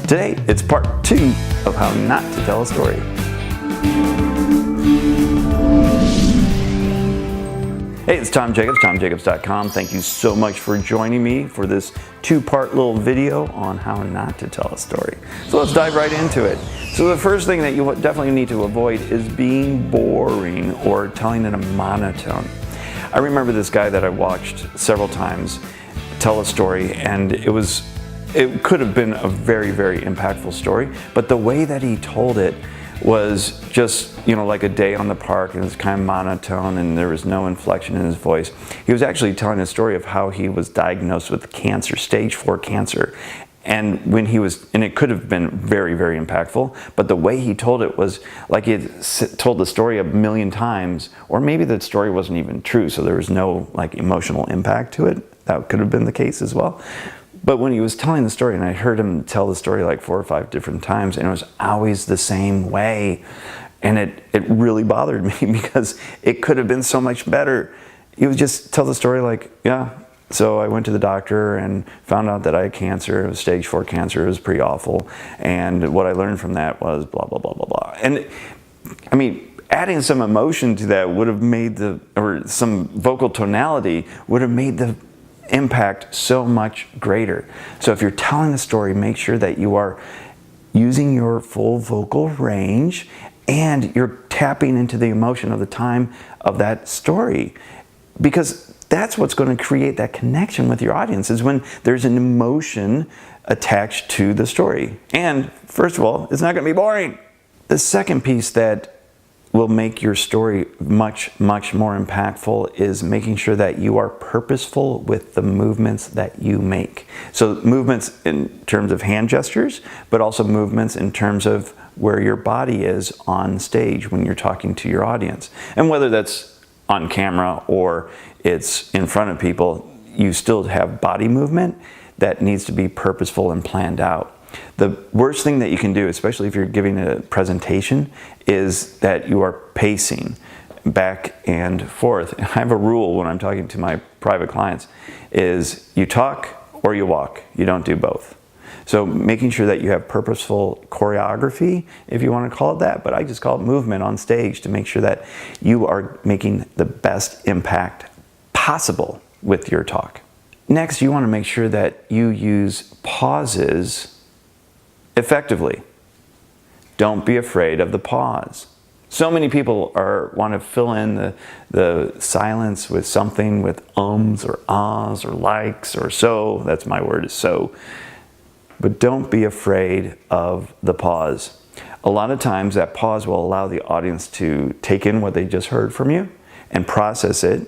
Today, it's part 2 of how not to tell a story. Hey, it's Tom Jacobs, TomJacobs.com. Thank you so much for joining me for this 2-part little video on how not to tell a story. So let's dive right into it. So the first thing that you definitely need to avoid is being boring or telling in a monotone. I remember this guy that I watched several times tell a story, and it could have been a very, very impactful story, but the way that he told it was just, like a day on the park, and it was kind of monotone and there was no inflection in his voice. He was actually telling a story of how he was diagnosed with cancer, stage 4 cancer. And it could have been very, very impactful, but the way he told it was like he had told the story 1,000,000 times, or maybe the story wasn't even true, so there was no emotional impact to it. That could have been the case as well. But when he was telling the story, and I heard him tell the story like 4 or 5 different times, and it was always the same way, and it really bothered me because it could have been so much better. He would just tell the story like, yeah, so I went to the doctor and found out that I had cancer. It was stage 4 cancer. It was pretty awful. And what I learned from that was blah, blah, blah, blah, blah. And I mean, adding some emotion to that would have made or some vocal tonality would have made the impact so much greater. So if you're telling a story, make sure that you are using your full vocal range and you're tapping into the emotion of the time of that story, because that's what's going to create that connection with your audience, is when there's an emotion attached to the story. And first of all, it's not going to be boring. The second piece that will make your story much, much more impactful is making sure that you are purposeful with the movements that you make. So movements in terms of hand gestures, but also movements in terms of where your body is on stage when you're talking to your audience. And whether that's on camera or it's in front of people, you still have body movement that needs to be purposeful and planned out. The worst thing that you can do, especially if you're giving a presentation, is that you are pacing back and forth. And I have a rule when I'm talking to my private clients is you talk or you walk. You don't do both. So making sure that you have purposeful choreography, if you want to call it that, but I just call it movement on stage to make sure that you are making the best impact possible with your talk. Next, you want to make sure that you use pauses effectively. Don't be afraid of the pause. So many people want to fill in the silence with something with ums or ahs or likes or so. That's my word, is so. But don't be afraid of the pause. A lot of times that pause will allow the audience to take in what they just heard from you and process it.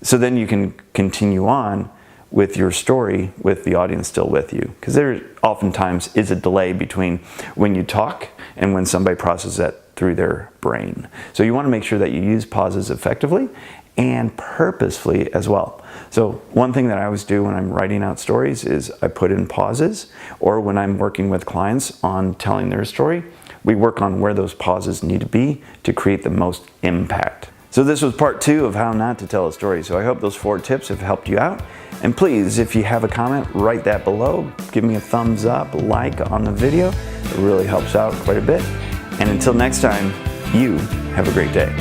So then you can continue on with your story with the audience still with you. Because there oftentimes is a delay between when you talk and when somebody processes that through their brain. So you want to make sure that you use pauses effectively and purposefully as well. So one thing that I always do when I'm writing out stories is I put in pauses, or when I'm working with clients on telling their story, we work on where those pauses need to be to create the most impact. So this was part 2 of how not to tell a story. So I hope those 4 tips have helped you out. And please, if you have a comment, write that below. Give me a thumbs up, like on the video. It really helps out quite a bit. And until next time, you have a great day.